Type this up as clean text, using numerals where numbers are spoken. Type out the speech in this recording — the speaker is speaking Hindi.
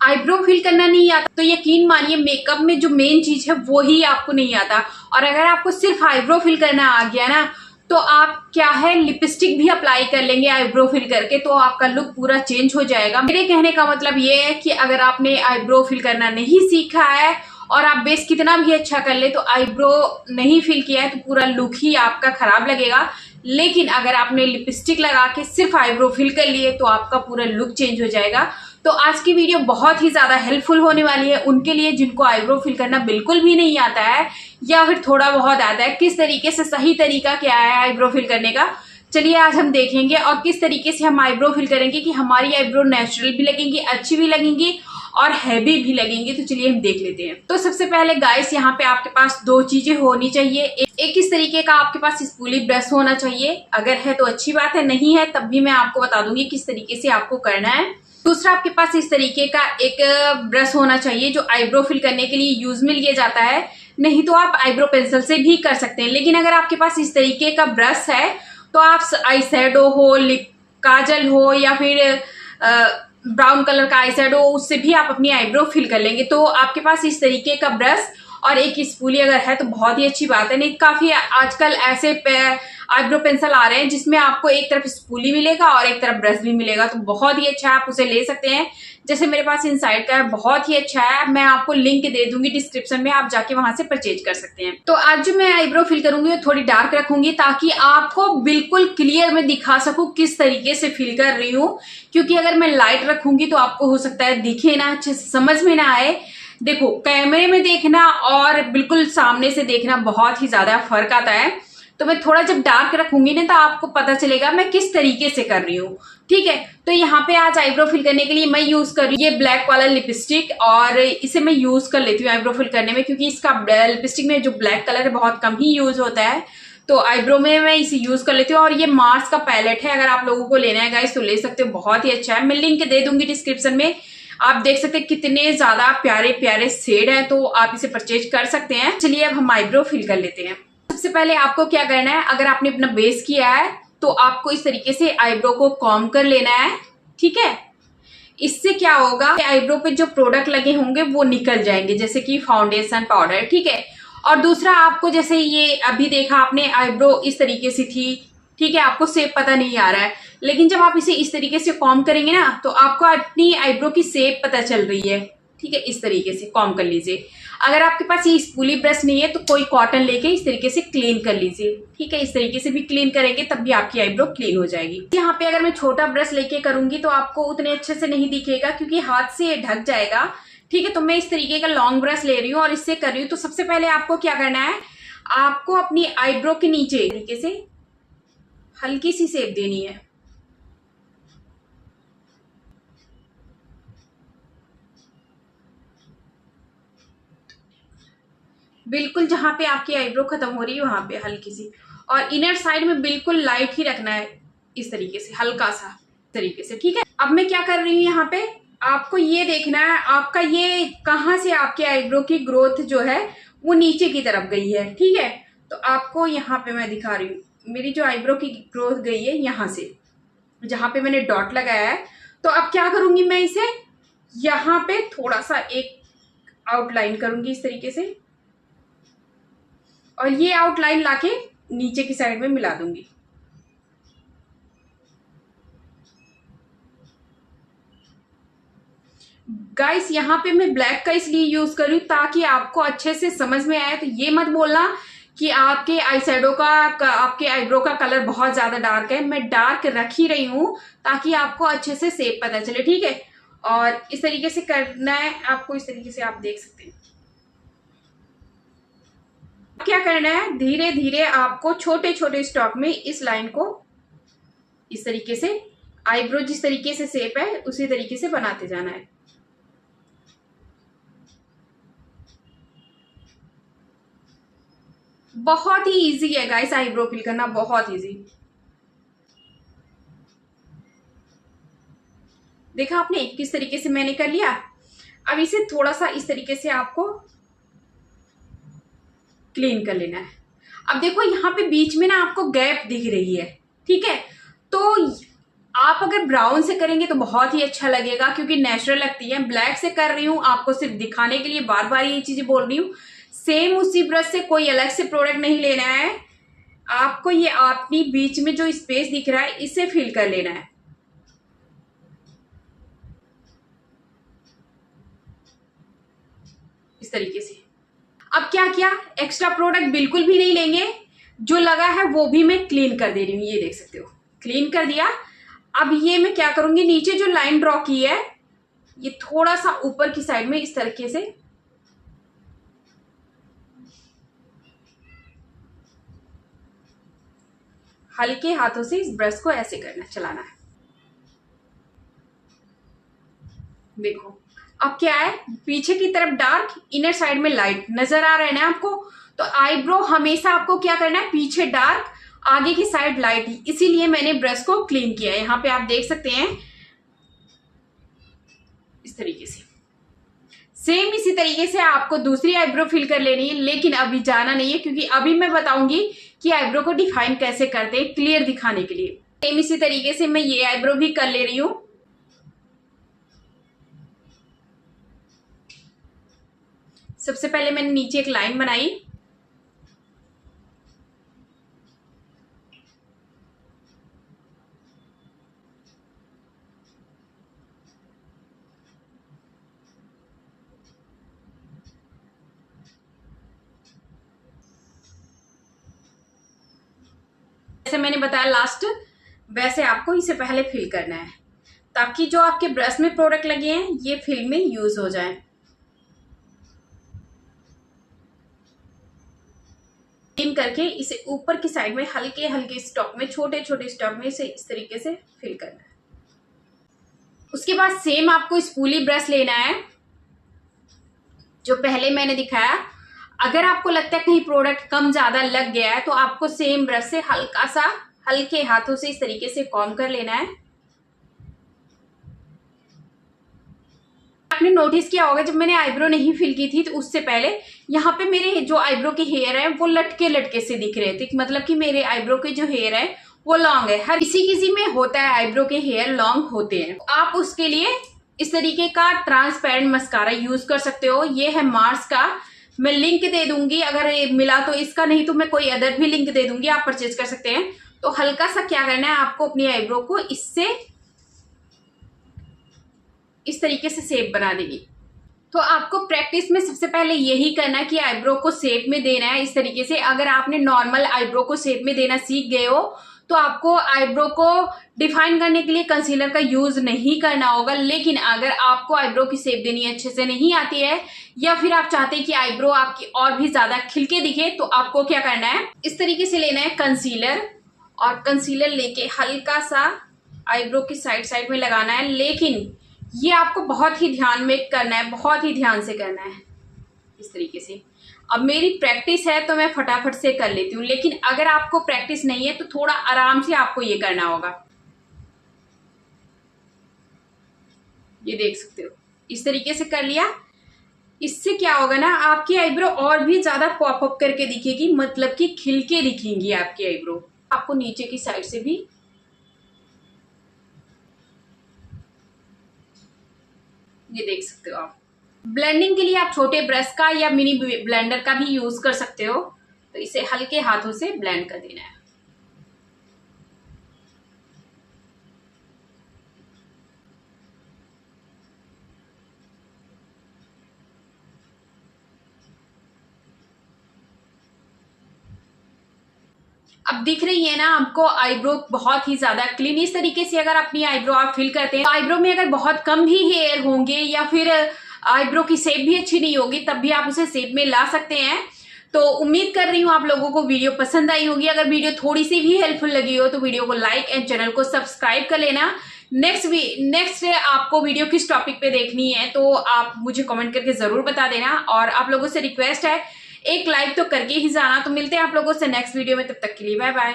आईब्रो फिल करना नहीं आता तो यकीन मानिए मेकअप में जो मेन चीज है वो ही आपको नहीं आता। और अगर आपको सिर्फ आईब्रो फिल करना आ गया ना तो आप क्या है लिपस्टिक भी अप्लाई कर लेंगे आईब्रो फिल करके, तो आपका लुक पूरा चेंज हो जाएगा। मेरे कहने का मतलब ये है कि अगर आपने आईब्रो फिल करना नहीं सीखा है और आप बेस कितना भी अच्छा कर ले तो आईब्रो नहीं फिल किया है तो पूरा लुक ही आपका खराब लगेगा। लेकिन अगर आपने लिपस्टिक लगा के सिर्फ आईब्रो फिल कर लिए तो आपका पूरा लुक चेंज हो जाएगा। तो आज की वीडियो बहुत ही ज्यादा हेल्पफुल होने वाली है उनके लिए जिनको आईब्रो फिल करना बिल्कुल भी नहीं आता है या फिर थोड़ा बहुत आता है। किस तरीके से सही तरीका क्या है आईब्रो फिल करने का, चलिए आज हम देखेंगे। और किस तरीके से हम आईब्रो फिल करेंगे कि हमारी आईब्रो नेचुरल भी लगेंगी, अच्छी भी लगेंगी और हैवी भी लगेंगी। तो चलिए हम देख लेते हैं। तो सबसे पहले गाइस यहाँ पे आपके पास दो चीजें होनी चाहिए। एक इस तरीके का आपके पास स्पूली ब्रश होना चाहिए, अगर है तो अच्छी बात है, नहीं है तब भी मैं आपको बता दूंगी किस तरीके से आपको करना है। दूसरा आपके पास इस तरीके का एक ब्रश होना चाहिए जो आईब्रो फिल करने के लिए यूज में लिया जाता है, नहीं तो आप आईब्रो पेंसिल से भी कर सकते हैं। लेकिन अगर आपके पास इस तरीके का ब्रश है तो आप आई शेडो हो, लिप काजल हो या फिर ब्राउन कलर का आई शेडो उससे भी आप अपनी आईब्रो फिल कर लेंगे। तो आपके पास इस तरीके का ब्रश और एक स्पूली अगर है तो बहुत ही अच्छी बात है। नहीं काफी आजकल ऐसे आईब्रो पेंसिल आ रहे हैं जिसमें आपको एक तरफ स्पूली मिलेगा और एक तरफ ब्रश भी मिलेगा, तो बहुत ही अच्छा है, आप उसे ले सकते हैं। जैसे मेरे पास इनसाइड का है, बहुत ही अच्छा है, मैं आपको लिंक दे दूंगी डिस्क्रिप्शन में, आप जाके वहां से परचेज कर सकते हैं। तो आज जो मैं आईब्रो फिल करूंगी वो थोड़ी डार्क रखूंगी ताकि आपको बिल्कुल क्लियर में दिखा सकूं किस तरीके से फिल कर रही हूँ। क्योंकि अगर मैं लाइट रखूंगी तो आपको हो सकता है दिखे ना, अच्छे से समझ में ना आए। देखो कैमरे में देखना और बिल्कुल सामने से देखना बहुत ही ज्यादा फर्क आता है। तो मैं थोड़ा जब डार्क रखूंगी ना तो आपको पता चलेगा मैं किस तरीके से कर रही हूँ, ठीक है। तो यहाँ पे आज आईब्रो फिल करने के लिए मैं यूज कर रही हूँ ये ब्लैक वाला लिपस्टिक, और इसे मैं यूज कर लेती हूँ आईब्रो फिल करने में क्योंकि इसका लिपस्टिक में जो ब्लैक कलर है बहुत कम ही यूज होता है, तो आईब्रो में मैं इसे यूज कर लेती हूँ। और ये मार्स का पैलेट है, अगर आप लोगों को लेना है गाइस तो ले सकते हो, बहुत ही अच्छा है, मैं लिंक दे दूंगी डिस्क्रिप्शन में। आप देख सकते हैं कितने ज्यादा प्यारे प्यारे शेड है, तो आप इसे परचेज कर सकते हैं। चलिए अब हम आईब्रो फिल कर लेते हैं। सबसे पहले आपको क्या करना है, अगर आपने अपना बेस किया है तो आपको इस तरीके से आईब्रो को कॉम्ब कर लेना है, ठीक है। इससे क्या होगा आईब्रो पे जो प्रोडक्ट लगे होंगे वो निकल जाएंगे, जैसे कि फाउंडेशन पाउडर, ठीक है। और दूसरा आपको जैसे ये अभी देखा आपने आईब्रो इस तरीके से थी, ठीक है, आपको शेप पता नहीं आ रहा है, लेकिन जब आप इसे इस तरीके से कॉम्ब करेंगे ना तो आपको अपनी आईब्रो की शेप पता चल रही है, ठीक है। इस तरीके से कॉम्ब कर लीजिए। अगर आपके पास ये स्पूली ब्रश नहीं है तो कोई कॉटन लेके इस तरीके से क्लीन कर लीजिए, ठीक है। इस तरीके से भी क्लीन करेंगे तब भी आपकी आईब्रो क्लीन हो जाएगी। यहाँ पे अगर मैं छोटा ब्रश लेके करूंगी तो आपको उतने अच्छे से नहीं दिखेगा क्योंकि हाथ से ये ढक जाएगा, ठीक है। तो मैं इस तरीके का लॉन्ग ब्रश ले रही हूँ और इससे कर रही हूँ। तो सबसे पहले आपको क्या करना है, आपको अपनी आईब्रो के नीचे तरीके से हल्की सी शेप देनी है, बिल्कुल जहां पे आपकी आईब्रो खत्म हो रही है वहां पे हल्की सी, और इनर साइड में बिल्कुल लाइट ही रखना है, इस तरीके से हल्का सा तरीके से, ठीक है। अब मैं क्या कर रही हूँ यहाँ पे, आपको ये देखना है आपका ये कहाँ से आपके आईब्रो की ग्रोथ जो है वो नीचे की तरफ गई है, ठीक है। तो आपको यहाँ पे मैं दिखा रही हूँ मेरी जो आईब्रो की ग्रोथ गई है यहाँ से, जहां पे मैंने डॉट लगाया है। तो अब क्या करूंगी मैं इसे यहाँ पे थोड़ा सा एक आउटलाइन करूंगी इस तरीके से, और ये आउटलाइन लाके नीचे की साइड में मिला दूंगी। गाइस यहाँ पे मैं ब्लैक का इसलिए यूज कर रही हूँ ताकि आपको अच्छे से समझ में आए। तो ये मत बोलना कि आपके आई शेडो का आपके आईब्रो का कलर बहुत ज्यादा डार्क है, मैं डार्क रख ही रही हूँ ताकि आपको अच्छे से शेप पता चले, ठीक है। और इस तरीके से करना है आपको, इस तरीके से आप देख सकते हैं। क्या करना है, धीरे धीरे आपको छोटे छोटे स्टॉक में इस लाइन को इस तरीके से आईब्रो जिस तरीके से शेप है उसी तरीके से बनाते जाना है। बहुत ही इजी है गाइस आईब्रो फिल करना, बहुत इजी। देखा आपने किस तरीके से मैंने कर लिया। अब इसे थोड़ा सा इस तरीके से आपको क्लीन कर लेना है। अब देखो यहाँ पे बीच में ना आपको गैप दिख रही है, ठीक है। तो आप अगर ब्राउन से करेंगे तो बहुत ही अच्छा लगेगा क्योंकि नेचुरल लगती है। ब्लैक से कर रही हूँ आपको सिर्फ दिखाने के लिए, बार बार ये चीजें बोल रही हूँ। सेम उसी ब्रश से कोई अलग से प्रोडक्ट नहीं लेना है आपको, ये अपनी बीच में जो स्पेस दिख रहा है इसे फिल कर लेना है इस तरीके से। अब क्या किया, एक्स्ट्रा प्रोडक्ट बिल्कुल भी नहीं लेंगे, जो लगा है वो भी मैं क्लीन कर दे रही हूँ। ये देख सकते हो, क्लीन कर दिया। अब ये मैं क्या करूंगी, नीचे जो लाइन ड्रॉ की है ये थोड़ा सा ऊपर की साइड में इस तरीके से हल्के हाथों से इस ब्रश को ऐसे करना, चलाना है। देखो अब क्या है, पीछे की तरफ डार्क, इनर साइड में लाइट नजर आ रहा है ना आपको। तो आईब्रो हमेशा आपको क्या करना है, पीछे डार्क आगे की साइड लाइट, इसीलिए मैंने ब्रश को क्लीन किया है। यहाँ पे आप देख सकते हैं इस तरीके से। सेम इसी तरीके से आपको दूसरी आईब्रो फिल कर लेनी है, लेकिन अभी जाना नहीं है क्योंकि अभी मैं बताऊंगी कि आईब्रो को डिफाइन कैसे करते हैं क्लियर दिखाने के लिए। सेम इसी तरीके से मैं ये आईब्रो भी कर ले रही हूं। सबसे पहले मैंने नीचे एक लाइन बनाई, जैसे मैंने बताया लास्ट, वैसे आपको इसे पहले फिल करना है ताकि जो आपके ब्रश में प्रोडक्ट लगे हैं ये फिल में यूज हो जाए। फिल करके इसे ऊपर की साइड में हल्के हल्के स्टॉक में, छोटे छोटे स्टॉक में इसे इस तरीके से फिल करना है। उसके बाद सेम आपको स्पूली ब्रश लेना है जो पहले मैंने दिखाया। अगर आपको लगता है कहीं प्रोडक्ट कम ज्यादा लग गया है तो आपको सेम ब्रश से हल्का सा हल्के हाथों से इस तरीके से कॉम्ब कर लेना है। आपने नोटिस किया होगा जब मैंने आईब्रो नहीं फिल की थी तो उससे पहले यहाँ पे मेरे जो आईब्रो के हेयर है वो लटके लटके से दिख रहे थे, मतलब कि मेरे आईब्रो के जो हेयर है वो लॉन्ग है। हर किसी किसी में होता है आईब्रो के हेयर लॉन्ग होते हैं। आप उसके लिए इस तरीके का ट्रांसपेरेंट मस्कारा यूज कर सकते हो। ये है मार्स का, मैं लिंक दे दूंगी अगर मिला तो इसका, नहीं तो मैं कोई अदर भी लिंक दे दूंगी, आप परचेज कर सकते हैं। तो हल्का सा क्या करना है आपको, अपनी आईब्रो को इससे इस तरीके से शेप बना देगी। तो आपको प्रैक्टिस में सबसे पहले यही करना है कि आईब्रो को शेप में देना है इस तरीके से। अगर आपने नॉर्मल आईब्रो को शेप में देना सीख गए हो तो आपको आईब्रो को डिफाइन करने के लिए कंसीलर का यूज नहीं करना होगा। लेकिन अगर आपको आईब्रो की शेप देनी अच्छे से नहीं आती है या फिर आप चाहते हैं कि आईब्रो आपकी और भी ज्यादा खिलके दिखे तो आपको क्या करना है, इस तरीके से लेना है कंसीलर, और कंसीलर लेके हल्का सा आईब्रो की साइड साइड में लगाना है। लेकिन ये आपको बहुत ही ध्यान में करना है, बहुत ही ध्यान से करना है इस तरीके से। अब मेरी प्रैक्टिस है तो मैं फटाफट से कर लेती हूँ, लेकिन अगर आपको प्रैक्टिस नहीं है तो थोड़ा आराम से आपको ये करना होगा। ये देख सकते हो इस तरीके से कर लिया। इससे क्या होगा ना, आपकी आईब्रो और भी ज्यादा पॉप अप करके दिखेगी, मतलब कि खिलके दिखेंगी आपकी आईब्रो। आपको नीचे की साइड से भी ये देख सकते हो आप। ब्लेंडिंग के लिए आप छोटे ब्रश का या मिनी ब्लेंडर का भी यूज कर सकते हो। तो इसे हल्के हाथों से ब्लेंड कर देना है। अब दिख रही है ना आपको आईब्रो बहुत ही ज्यादा क्लीन। इस तरीके से अगर अपनी आईब्रो आप फिल करते हैं तो आईब्रो में अगर बहुत कम भी हेयर होंगे या फिर आईब्रो की शेप भी अच्छी नहीं होगी तब भी आप उसे शेप में ला सकते हैं। तो उम्मीद कर रही हूँ आप लोगों को वीडियो पसंद आई होगी। अगर वीडियो थोड़ी सी भी हेल्पफुल लगी हो तो वीडियो को लाइक एंड चैनल को सब्सक्राइब कर लेना। नेक्स्ट आपको वीडियो किस टॉपिक पे देखनी है तो आप मुझे कमेंट करके जरूर बता देना। और आप लोगों से रिक्वेस्ट है एक लाइक तो करके ही जाना। तो मिलते हैं आप लोगों से नेक्स्ट वीडियो में, तब तक के लिए बाय बाय।